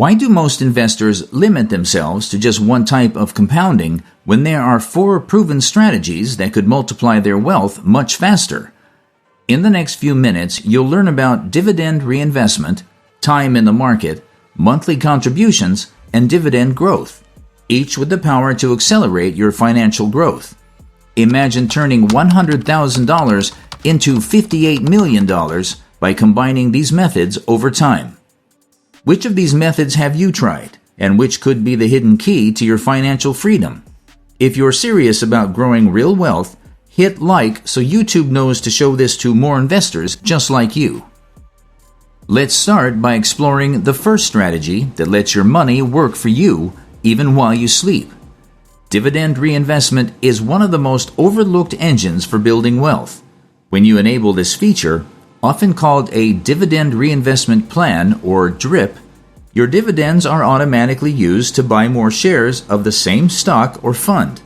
Why do most investors limit themselves to just one type of compounding when there are 4 proven strategies that could multiply their wealth much faster? In the next few minutes, you'll learn about dividend reinvestment, time in the market, monthly contributions, and dividend growth, each with the power to accelerate your financial growth. Imagine turning $100,000 into $58 million by combining these methods over time. Which of these methods have you tried, and which could be the hidden key to your financial freedom? If you're serious about growing real wealth, hit like so YouTube knows to show this to more investors just like you. Let's start by exploring the first strategy that lets your money work for you even while you sleep. Dividend reinvestment is one of the most overlooked engines for building wealth. When you enable this feature, often called a dividend reinvestment plan or DRIP, your dividends are automatically used to buy more shares of the same stock or fund.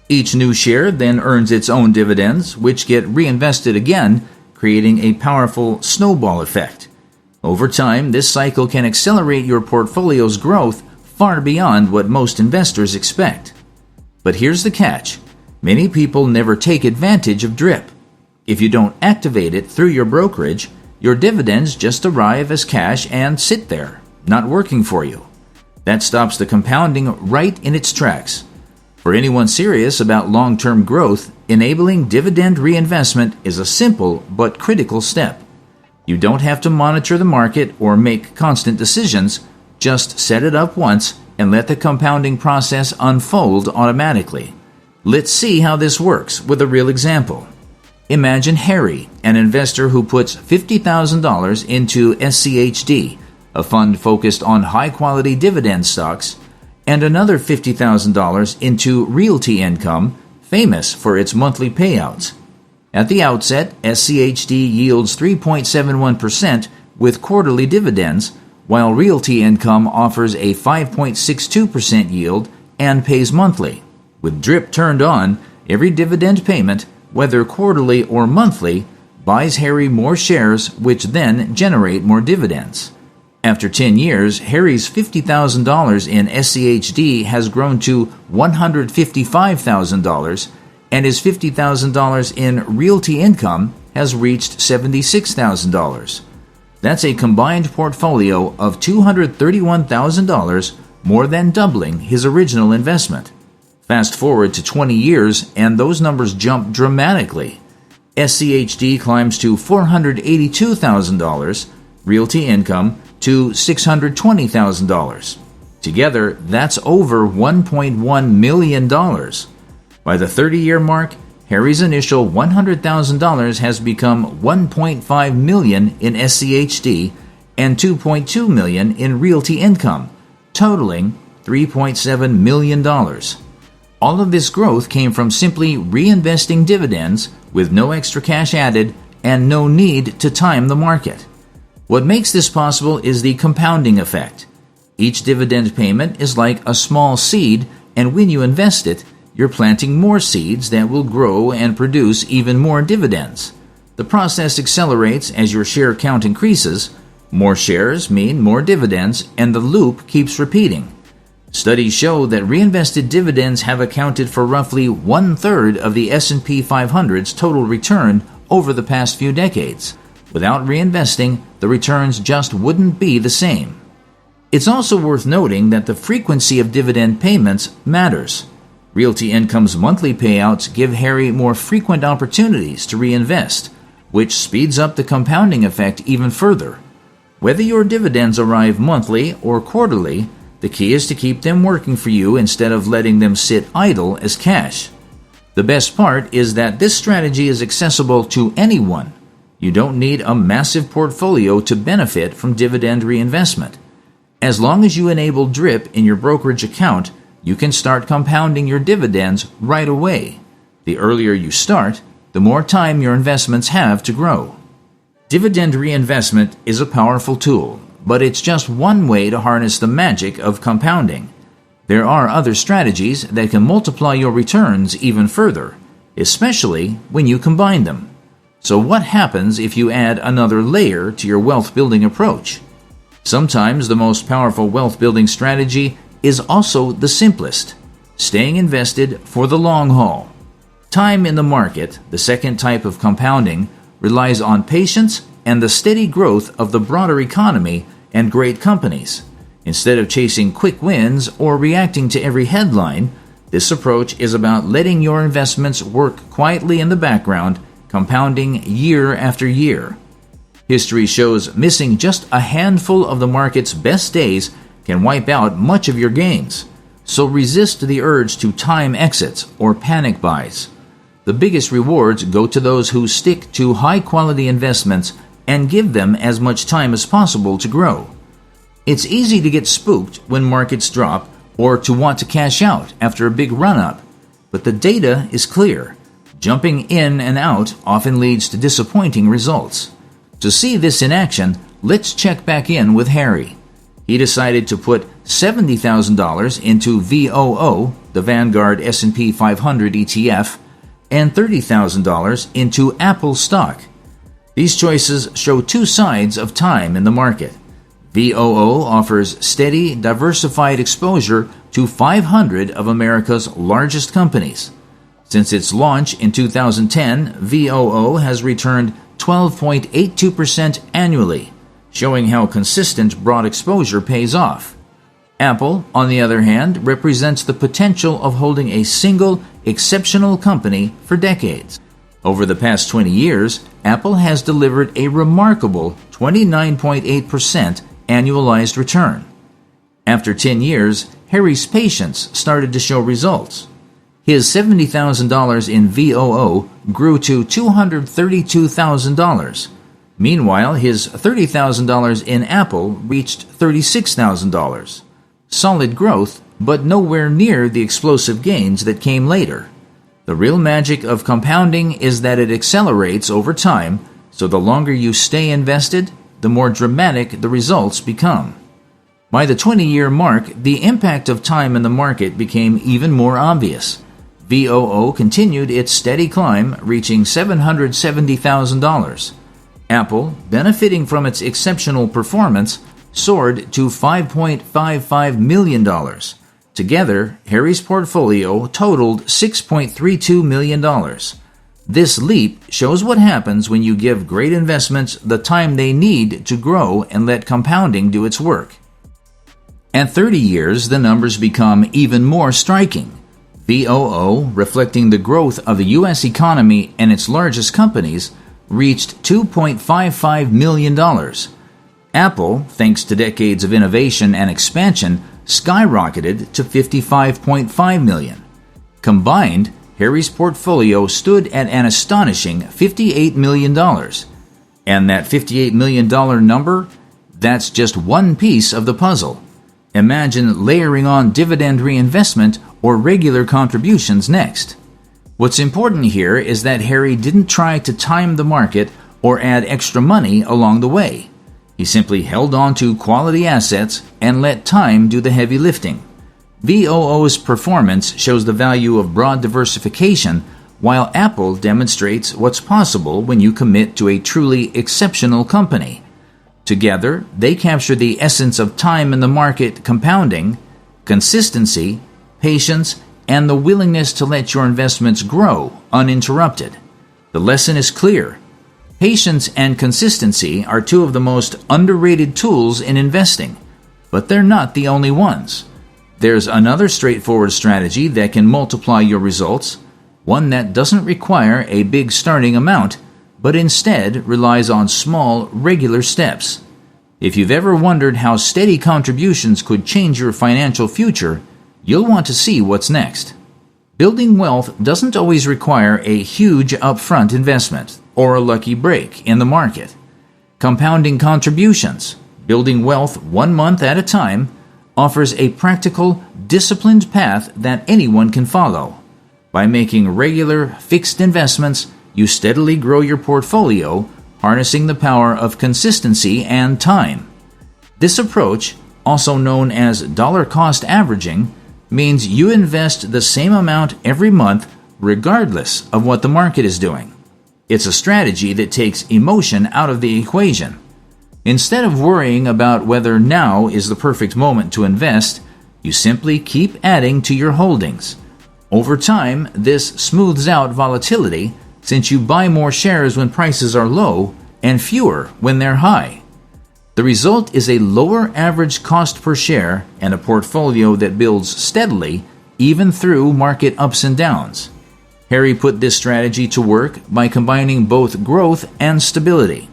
Each new share then earns its own dividends, which get reinvested again, creating a powerful snowball effect. Over time, this cycle can accelerate your portfolio's growth far beyond what most investors expect. But here's the catch. Many people never take advantage of DRIP. If you don't activate it through your brokerage, your dividends just arrive as cash and sit there, not working for you. That stops the compounding right in its tracks. For anyone serious about long-term growth, enabling dividend reinvestment is a simple but critical step. You don't have to monitor the market or make constant decisions, just set it up once and let the compounding process unfold automatically. Let's see how this works with a real example. Imagine Harry, an investor who puts $50,000 into SCHD, a fund focused on high-quality dividend stocks, and another $50,000 into Realty Income, famous for its monthly payouts. At the outset, SCHD yields 3.71% with quarterly dividends, while Realty Income offers a 5.62% yield and pays monthly. With DRIP turned on, every dividend payment, whether quarterly or monthly, buys Harry more shares which then generate more dividends. After 10 years, Harry's $50,000 in SCHD has grown to $155,000, and his $50,000 in Realty Income has reached $76,000. That's a combined portfolio of $231,000, more than doubling his original investment. Fast forward to 20 years, and those numbers jump dramatically. SCHD climbs to $482,000, Realty Income to $620,000. Together, that's over $1.1 million. By the 30-year mark, Harry's initial $100,000 has become $1.5 million in SCHD and $2.2 million in Realty Income, totaling $3.7 million. All of this growth came from simply reinvesting dividends with no extra cash added and no need to time the market. What makes this possible is the compounding effect. Each dividend payment is like a small seed, and when you invest it, you're planting more seeds that will grow and produce even more dividends. The process accelerates as your share count increases. More shares mean more dividends, and the loop keeps repeating. Studies show that reinvested dividends have accounted for roughly 1/3 of the S&P 500's total return over the past few decades. Without reinvesting, the returns just wouldn't be the same. It's also worth noting that the frequency of dividend payments matters. Realty Income's monthly payouts give Harry more frequent opportunities to reinvest, which speeds up the compounding effect even further. Whether your dividends arrive monthly or quarterly, the key is to keep them working for you instead of letting them sit idle as cash. The best part is that this strategy is accessible to anyone. You don't need a massive portfolio to benefit from dividend reinvestment. As long as you enable DRIP in your brokerage account, you can start compounding your dividends right away. The earlier you start, the more time your investments have to grow. Dividend reinvestment is a powerful tool, but it's just one way to harness the magic of compounding. There are other strategies that can multiply your returns even further, especially when you combine them. So what happens if you add another layer to your wealth building approach? Sometimes the most powerful wealth-building strategy is also the simplest: staying invested for the long haul. Time in the market, the second type of compounding, relies on patience and the steady growth of the broader economy and great companies. Instead of chasing quick wins or reacting to every headline, this approach is about letting your investments work quietly in the background, compounding year after year. History shows missing just a handful of the market's best days can wipe out much of your gains. So resist the urge to time exits or panic buys. The biggest rewards go to those who stick to high-quality investments and give them as much time as possible to grow. It's easy to get spooked when markets drop or to want to cash out after a big run-up, but the data is clear. Jumping in and out often leads to disappointing results. To see this in action, let's check back in with Harry. He decided to put $70,000 into VOO, the Vanguard S&P 500 ETF, and $30,000 into Apple stock. These choices show two sides of time in the market. VOO offers steady, diversified exposure to 500 of America's largest companies. Since its launch in 2010, VOO has returned 12.82% annually, showing how consistent broad exposure pays off. Apple, on the other hand, represents the potential of holding a single, exceptional company for decades. Over the past 20 years, Apple has delivered a remarkable 29.8% annualized return. After 10 years, Harry's patience started to show results. His $70,000 in VOO grew to $232,000. Meanwhile, his $30,000 in Apple reached $36,000. Solid growth, but nowhere near the explosive gains that came later. The real magic of compounding is that it accelerates over time, so the longer you stay invested, the more dramatic the results become. By the 20-year mark, the impact of time in the market became even more obvious. VOO continued its steady climb, reaching $770,000. Apple, benefiting from its exceptional performance, soared to $5.55 million. Together, Harry's portfolio totaled $6.32 million. This leap shows what happens when you give great investments the time they need to grow and let compounding do its work. At 30 years, the numbers become even more striking. VOO, reflecting the growth of the U.S. economy and its largest companies, reached $2.55 million. Apple, thanks to decades of innovation and expansion, skyrocketed to $55.5 million. Combined, Harry's portfolio stood at an astonishing $58 million. And that $58 million number, that's just one piece of the puzzle. Imagine layering on dividend reinvestment or regular contributions next. What's important here is that Harry didn't try to time the market or add extra money along the way. He simply held on to quality assets and let time do the heavy lifting. VOO's performance shows the value of broad diversification, while Apple demonstrates what's possible when you commit to a truly exceptional company. Together, they capture the essence of time in the market compounding, consistency, patience, and the willingness to let your investments grow uninterrupted. The lesson is clear. Patience and consistency are two of the most underrated tools in investing, but they're not the only ones. There's another straightforward strategy that can multiply your results, one that doesn't require a big starting amount, but instead relies on small, regular steps. If you've ever wondered how steady contributions could change your financial future, you'll want to see what's next. Building wealth doesn't always require a huge upfront investment or a lucky break in the market. Compounding contributions, building wealth 1 month at a time, offers a practical, disciplined path that anyone can follow. By making regular, fixed investments, you steadily grow your portfolio, harnessing the power of consistency and time. This approach, also known as dollar cost averaging, means you invest the same amount every month regardless of what the market is doing. It's a strategy that takes emotion out of the equation. Instead of worrying about whether now is the perfect moment to invest, you simply keep adding to your holdings. Over time, this smooths out volatility since you buy more shares when prices are low and fewer when they're high. The result is a lower average cost per share and a portfolio that builds steadily even through market ups and downs. Harry put this strategy to work by combining both growth and stability.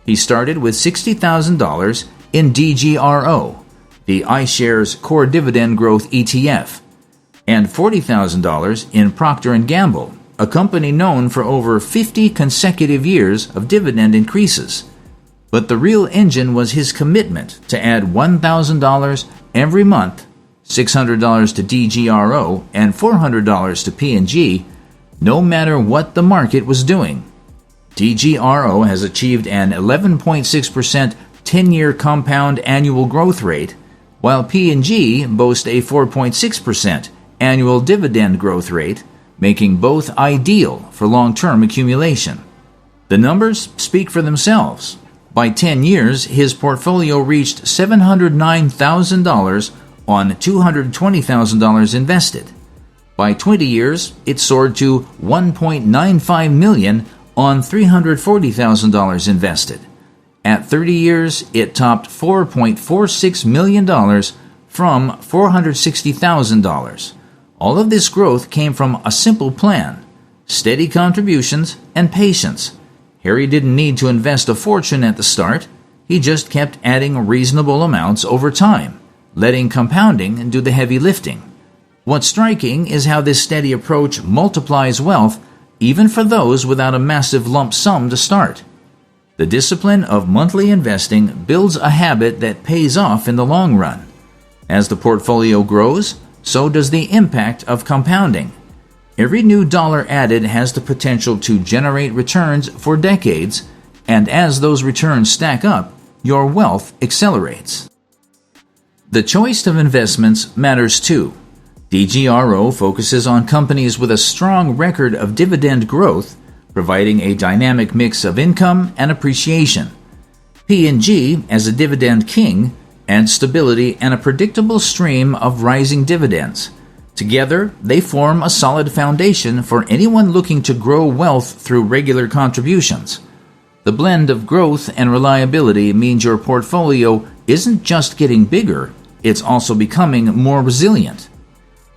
He started with $60,000 in DGRO, the iShares Core Dividend Growth ETF, and $40,000 in Procter & Gamble, a company known for over 50 consecutive years of dividend increases. But the real engine was his commitment to add $1,000 every month, $600 to DGRO and $400 to P&G, no matter what the market was doing. DGRO has achieved an 11.6% 10-year compound annual growth rate, while P&G boasts a 4.6% annual dividend growth rate, making both ideal for long-term accumulation. The numbers speak for themselves. By 10 years, his portfolio reached $709,000 on $220,000 invested. By 20 years, it soared to $1.95 million on $340,000 invested. At 30 years, it topped $4.46 million from $460,000. All of this growth came from a simple plan, steady contributions, and patience. Harry didn't need to invest a fortune at the start. He just kept adding reasonable amounts over time, letting compounding do the heavy lifting. What's striking is how this steady approach multiplies wealth even for those without a massive lump sum to start. The discipline of monthly investing builds a habit that pays off in the long run. As the portfolio grows, so does the impact of compounding. Every new dollar added has the potential to generate returns for decades, and as those returns stack up, your wealth accelerates. The choice of investments matters too. DGRO focuses on companies with a strong record of dividend growth, providing a dynamic mix of income and appreciation. P&G, as a dividend king, adds stability and a predictable stream of rising dividends. Together, they form a solid foundation for anyone looking to grow wealth through regular contributions. The blend of growth and reliability means your portfolio isn't just getting bigger, it's also becoming more resilient.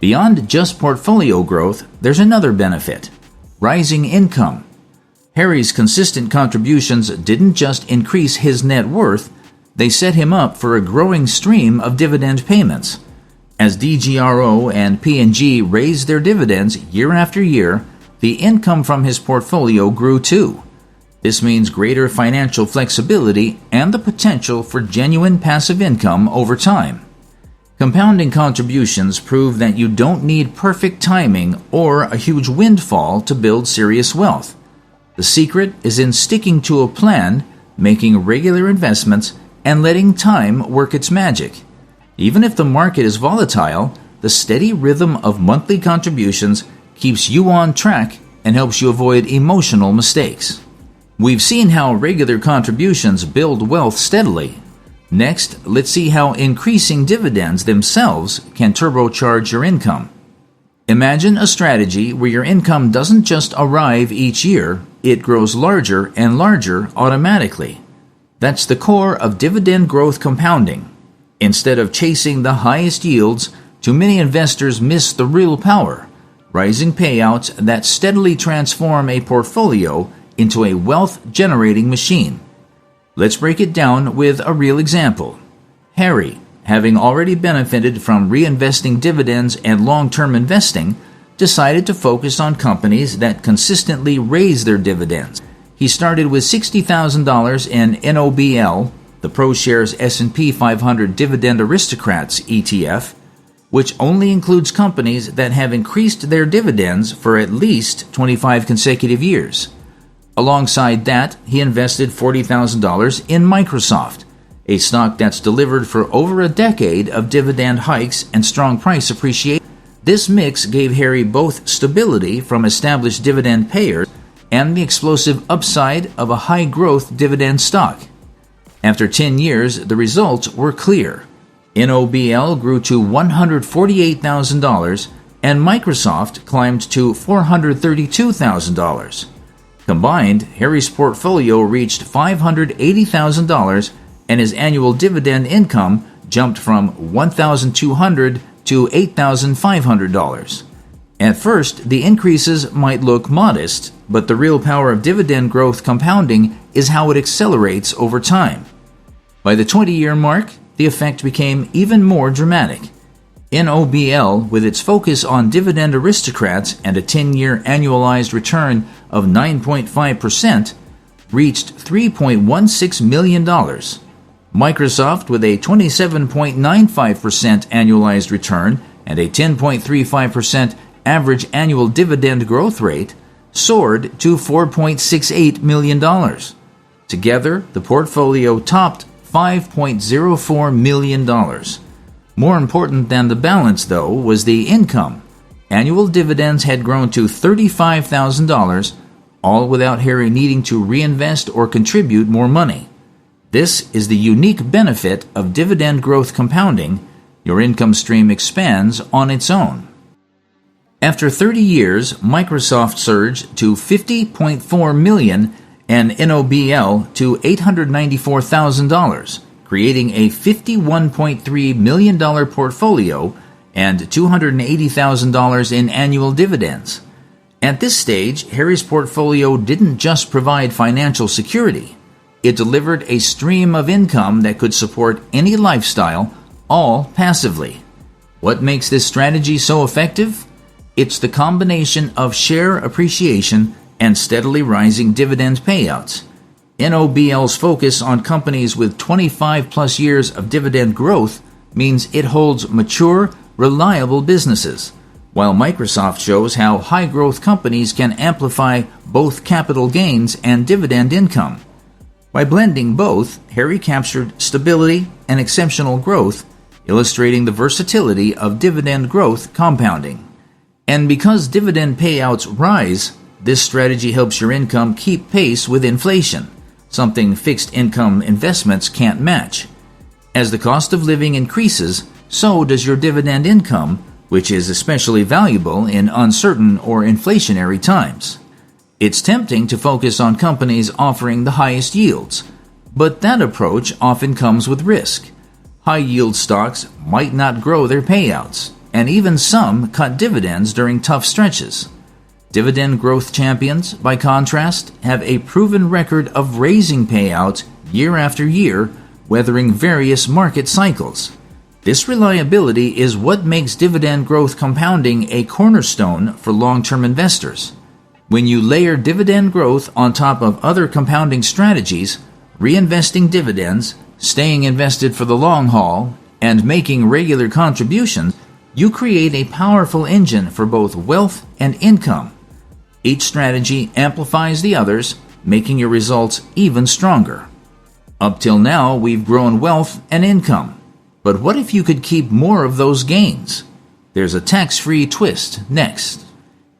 Beyond just portfolio growth, there's another benefit: rising income. Harry's consistent contributions didn't just increase his net worth, they set him up for a growing stream of dividend payments. As DGRO and P&G raised their dividends year after year, the income from his portfolio grew too. This means greater financial flexibility and the potential for genuine passive income over time. Compounding contributions prove that you don't need perfect timing or a huge windfall to build serious wealth. The secret is in sticking to a plan, making regular investments, and letting time work its magic. Even if the market is volatile, the steady rhythm of monthly contributions keeps you on track and helps you avoid emotional mistakes. We've seen how regular contributions build wealth steadily. Next, let's see how increasing dividends themselves can turbocharge your income. Imagine a strategy where your income doesn't just arrive each year, it grows larger and larger automatically. That's the core of dividend growth compounding. Instead of chasing the highest yields, too many investors miss the real power: rising payouts that steadily transform a portfolio into a wealth-generating machine. Let's break it down with a real example. Harry, having already benefited from reinvesting dividends and long-term investing, decided to focus on companies that consistently raise their dividends. He started with $60,000 in NOBL, the ProShares S&P 500 Dividend Aristocrats ETF, which only includes companies that have increased their dividends for at least 25 consecutive years. Alongside that, he invested $40,000 in Microsoft, a stock that's delivered for over a decade of dividend hikes and strong price appreciation. This mix gave Harry both stability from established dividend payers and the explosive upside of a high-growth dividend stock. After 10 years, the results were clear. NOBL grew to $148,000 and Microsoft climbed to $432,000. Combined, Harry's portfolio reached $580,000 and his annual dividend income jumped from $1,200 to $8,500. At first, the increases might look modest, but the real power of dividend growth compounding is how it accelerates over time. By the 20-year mark, the effect became even more dramatic. NOBL, with its focus on dividend aristocrats and a 10-year annualized return of 9.5%, reached $3.16 million. Microsoft, with a 27.95% annualized return and a 10.35% average annual dividend growth rate, soared to $4.68 million. Together, the portfolio topped $5.04 million. More important than the balance, though, was the income. Annual dividends had grown to $35,000, all without Harry needing to reinvest or contribute more money. This is the unique benefit of dividend growth compounding. Your income stream expands on its own. After 30 years, Microsoft surged to $50.4 million and NOBL to $894,000, creating a $51.3 million portfolio and $280,000 in annual dividends. At this stage, Harry's portfolio didn't just provide financial security. It delivered a stream of income that could support any lifestyle, all passively. What makes this strategy so effective? It's the combination of share appreciation and steadily rising dividend payouts. NOBL's focus on companies with 25-plus years of dividend growth means it holds mature, reliable businesses, while Microsoft shows how high-growth companies can amplify both capital gains and dividend income. By blending both, Harry captured stability and exceptional growth, illustrating the versatility of dividend growth compounding. And because dividend payouts rise, this strategy helps your income keep pace with inflation, something fixed income investments can't match. As the cost of living increases, so does your dividend income, which is especially valuable in uncertain or inflationary times. It's tempting to focus on companies offering the highest yields, but that approach often comes with risk. High-yield stocks might not grow their payouts, and even some cut dividends during tough stretches. Dividend growth champions, by contrast, have a proven record of raising payouts year after year, weathering various market cycles. This reliability is what makes dividend growth compounding a cornerstone for long-term investors. When you layer dividend growth on top of other compounding strategies, reinvesting dividends, staying invested for the long haul, and making regular contributions, you create a powerful engine for both wealth and income. Each strategy amplifies the others, making your results even stronger. Up till now, we've grown wealth and income. But what if you could keep more of those gains? There's a tax-free twist next.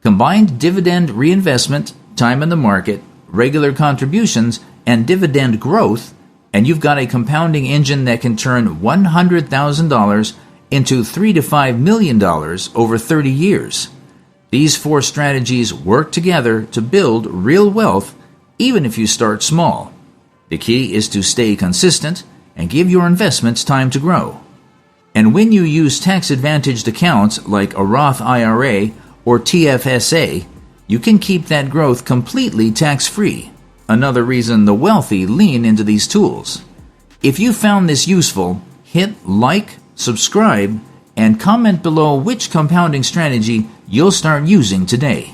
Combined dividend reinvestment, time in the market, regular contributions, and dividend growth, and you've got a compounding engine that can turn $100,000 into $3 to $5 million over 30 years. These four strategies work together to build real wealth, even if you start small. The key is to stay consistent and give your investments time to grow. And when you use tax-advantaged accounts like a Roth IRA or TFSA, you can keep that growth completely tax-free. Another reason the wealthy lean into these tools. If you found this useful, hit like, subscribe, and comment below which compounding strategy you'll start using today.